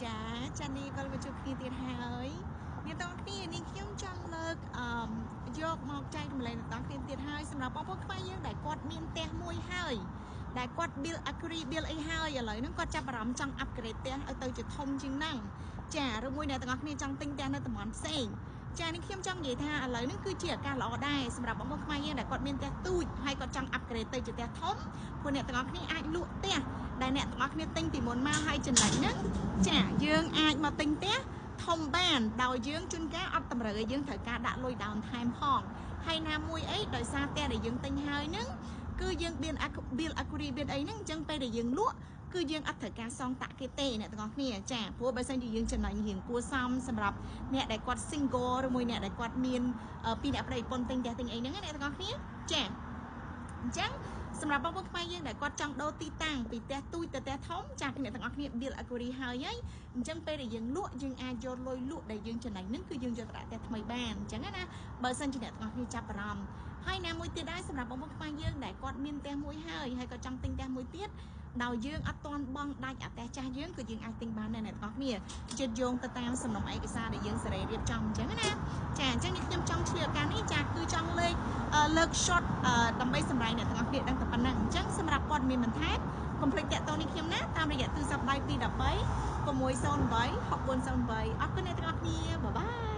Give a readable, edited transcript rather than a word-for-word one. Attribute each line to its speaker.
Speaker 1: ចាចានេះវិលមកជួបគ្នាទៀតហើយអ្នកទាំងគ្នានេះខ្ញុំចង់លើកយកមកចែករំលែកដល់គ្នាទៀតហើយសម្រាប់បងប្អូនខ្មែរយើងដែលគាត់មានផ្ទះមួយហើយដែលគាត់ build agree build អីហើយឥឡូវហ្នឹងគាត់ចាប់អារម្មណ៍ចង់ upgrade ផ្ទះឲ្យទៅជាធំជាងហ្នឹងចាឬមួយអ្នកទាំងអស់គ្នាចង់ទិញផ្ទះនៅតំបន់ផ្សេងចានេះខ្ញុំចង់និយាយថាឥឡូវនេះគឺជាឱកាសល្អដែរសម្រាប់បងប្អូនខ្មែរយើងដែលគាត់មានផ្ទះទូចហើយគាត់ចង់ upgrade ទៅជាផ្ទះធំព្រោះអ្នកទាំងអស់គ្នាអាចលក់ផ្ទះដែលអ្នកទាំងអស់គ្នាទិញពីមុនមកហើយចំណេញហ្នឹងចាយើងអាចមកទិញផ្ទះធំបានដោយយើងជួនកាលអត់តម្រូវឲ្យយើងត្រូវការដាក់លុយដើមថែមផងហើយណាមួយអីដោយសារផ្ទះដែលយើងទិញហើយហ្នឹងគឺយើងbuild agree build អីហ្នឹងអញ្ចឹងពេលដែលយើងលក់គឺយើងអត់ត្រូវការសងតាក់គេទេអ្នកទាំងអស់គ្នាចាព្រោះបើសិនជាយើងចំណេញរៀងគួរសមសម្រាប់អ្នកដែលគាត់ single ឬមួយអ្នកដែលគាត់មានពីអ្នកប្តីប្រពន្ធទិញផ្ទះទិញអីហ្នឹងអ្នកទាំងអស់គ្នាចាអញ្ចឹងសម្រាប់បងប្អូនខ្មែរយើងដែលគាត់ចង់ដូរទីតាំងពីផ្ទះទូចទៅផ្ទះធំចាអ្នកទាំងអស់គ្នា build agree ហើយអញ្ចឹងពេលដែលយើងលក់យើងអាចយកលុយលក់ដែលយើងចំណេញហ្នឹងគឺយើងយកទៅដាក់ផ្ទះថ្មីបានអញ្ចឹងណាបើសិនជាអ្នកទាំងអស់គ្នាចាប់អារម្មណ៍ហើយណាមួយទៀតដែរសម្រាប់បងប្អូនខ្មែរយើងដែលគាត់មានផ្ទះមួយហើយគាត់ចង់ទិញផ្ទះមួយទៀតដោយយើងអត់ទាន់បងដាច់អាផ្ទះចាស់យើងគឺយើងអាចទិញបានដែរអ្នកទាំងអស់គ្នាជាតិយោងទៅតាមសំណុំឯកសារដែលយើងសេរីរៀបចំអញ្ចឹងណាចាអញ្ចឹងនេះខ្ញុំចង់ឆ្លៀតឱកាសនេះចាគឺចង់លើក short ដើម្បីសម្រាប់អ្នកទាំងអស់គ្នាដឹងតែប៉ុណ្ណឹងអញ្ចឹងសម្រាប់ព័ត៌មានបន្ថែមកុំភ្លេចតាក់ទងនេះខ្ញុំណាតាមរយៈទូរស័ព្ទដៃ213 608 6408អរគុណអ្នកទាំងអស់គ្នាបាយបាយ